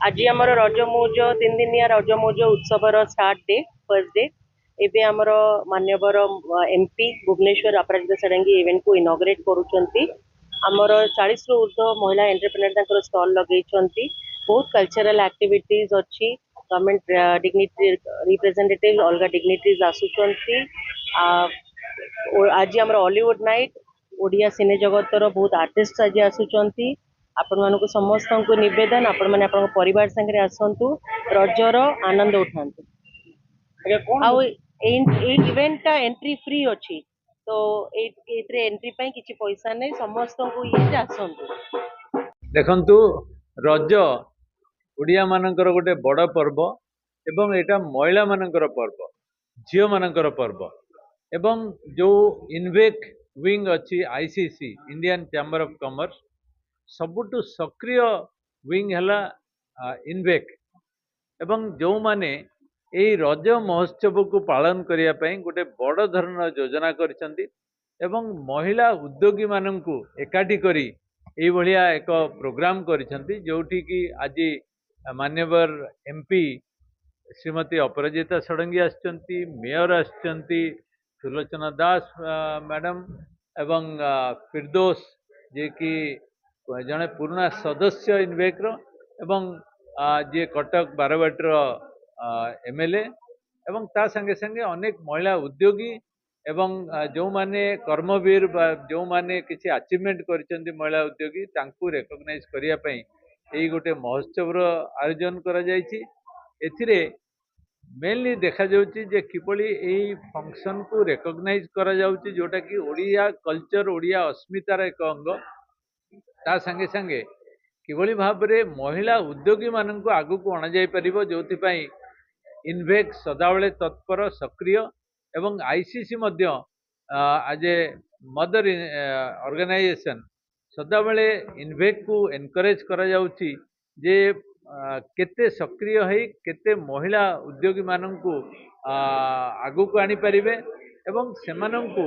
आज आमर रज मौज 3 दिनिया रज मौज उत्सवर स्टार्ट डे फर्स्ट डे एबे आमर मान्यवर एमपी भुवनेश्वर अपराजिता षडंगी इवेंट को इनॉग्रेट करुचंती। आमर 40 रु ऊर्ध्व महिला एंटरप्रेन्योर स्टॉल लगेइछंती। बहुत कल्चरल एक्टिविटीज अच्छी। गवर्नमेंट डिग्निटरी रिप्रेजेंटेटिव अलग डिग्निटरीज आसुचंती। आज आमर हॉलीवुड नाइट ओडिया सिने जगतर बहुत आर्टिस्ट आज आसुचंती। आपण मानक समस्त को निवेदन आपण मैंने परिवार संगे आसतु रजर आनंद उठातु। इवेंट टा एंट्री फ्री अच्छी तो एंट्री पाई किसी पैसा नहीं समस्त को ये आसतु। देखंतु रज ओडिया मानकर गोटे बड़ पर्व एवं एटा महिला मानकर पर्व झियो मानकर पर्व एवं जो इनवेक विंग अच्छी ICC Indian chamber of commerce सबुठु सक्रिय विंग हला इनवेक एवं जो माने यही रज महोत्सव को पालन करिया पई गोटे बड़ धरण योजना करिसंती एवं महिला उद्योगी माननकु एकाठी करी यही भलिया एक प्रोग्राम करिसंती जोठी की आज मान्यवर एमपी श्रीमती अपराजिता षडंगी आसचंती, मेयर आसचंती, सुलोचना दास मैडम एवं फिरदोस जे कि जड़े पुराना सदस्य इनवेक्र एवं जे कटक बारवाटर एमएलए एवं ता संगे संगे अनेक महिला उद्योगी एवं जो माने कर्मवीर जो माने किसी अचीवमेंट करिसेंती महिला उद्योगी तांकु रिकॉग्नाइज करिया पई एई गोटे महोत्सव आयोजन करा जायछि। एथिरे मेनली देखा जाउछि जे किपली एई फंक्शन को रिकॉग्नाइज करा जाउछि जोटा कि ओडिया कल्चर ओडिया अस्मितार एक अंग ता संगे संगे किभली भाबरे महिला उद्योगी माननकु आगु को अणा जाय परिबो जोथि पई इनवेक सदाबले तत्पर सक्रिय एवं आईसीसी मध्य आज ए मदर ऑर्गेनाइजेशन सदाबले इनवेक को एनकरेज करा जाउछि जे केते सक्रिय है केते महिला उद्योगी माननकु आगु को आनी परिबे एवं सेमाननकु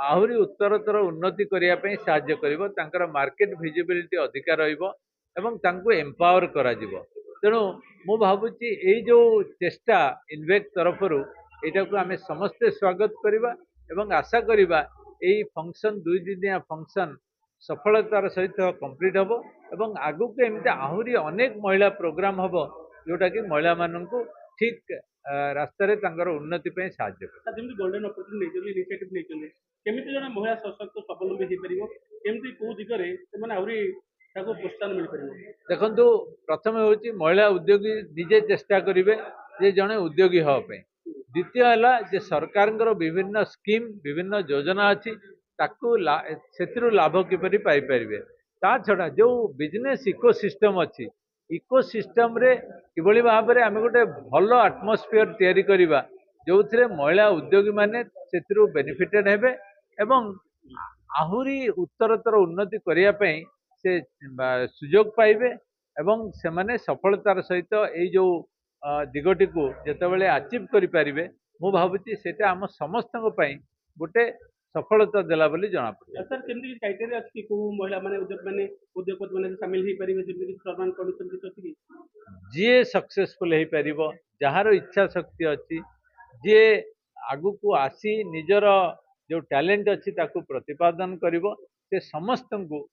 आहुरी उत्तरतर उन्नति करिया पई सहाय्य करिवो तांकर मार्केट विजिबिलिटी अधिका रहिबो एवं तांको एम्पावर करा जिवो। तेणु मु भावुची एई जो चेष्टा इनवेक तरफरु एटा को आमे समस्ते स्वागत करिबा एवं आशा करिबा एई फंक्शन 2 दिनिया फंक्शन सफलतार सहित कंप्लीट हबो एवं आगु के एमते आहुरी अनेक महिला प्रोग्राम हबो जोटा कि महिला माननकु ठीक रास्ता रे तांकर उन्नति पे सहाय्य करे। जेमति गोल्डन अपॉर्चुनिटी नेजली इनिशिएटिव नेचले केमिति जने महिला सशक्त स्वावलंबी हे परिबो केमिति को दिगरे से माने आहुरी ताको प्रोत्साहन मिल परिबो। देखंतु प्रथम होची महिला उद्योगी निजे चेष्टा करिवे जे जने उद्योगी हो पे। द्वितीय हला जे सरकारंकर विभिन्न स्कीम विभिन्न योजना अछि ताकू सेतिरु लाभ किपरि पाई परिबे। ता छडा जो बिजनेस इकोसिस्टम अछि इकोसिस्टम रे किबळी भाबरे आमे गोटे भलो एटमॉस्फियर तयारी करिबा जोथिरे महिला उद्योगी माने सेतिरु बेनिफिटेड हेबे एवं आहुरी उत्तरतर उन्नति करिया पई से सुजोग पाइबे एवं से माने सफलतार सहित यही जो दिगटी को जितेबाला अचीव करें मु भावुची सेटा आम समस्त गोटे सफलता देला बोली जना पड़े। सर केमति क्राइटेरिया अछि को महिला माने उद्योगपति माने शामिल हे परिबे जेमति फॉर्मल कंडीशन किछ अछि जी सक्सेसफुल हे परिबो जहार इच्छा शक्ति अछि जे आगु को आसी निजर जो टैलेंट अछि ताकू प्रतिपादन करिवो से समस्त को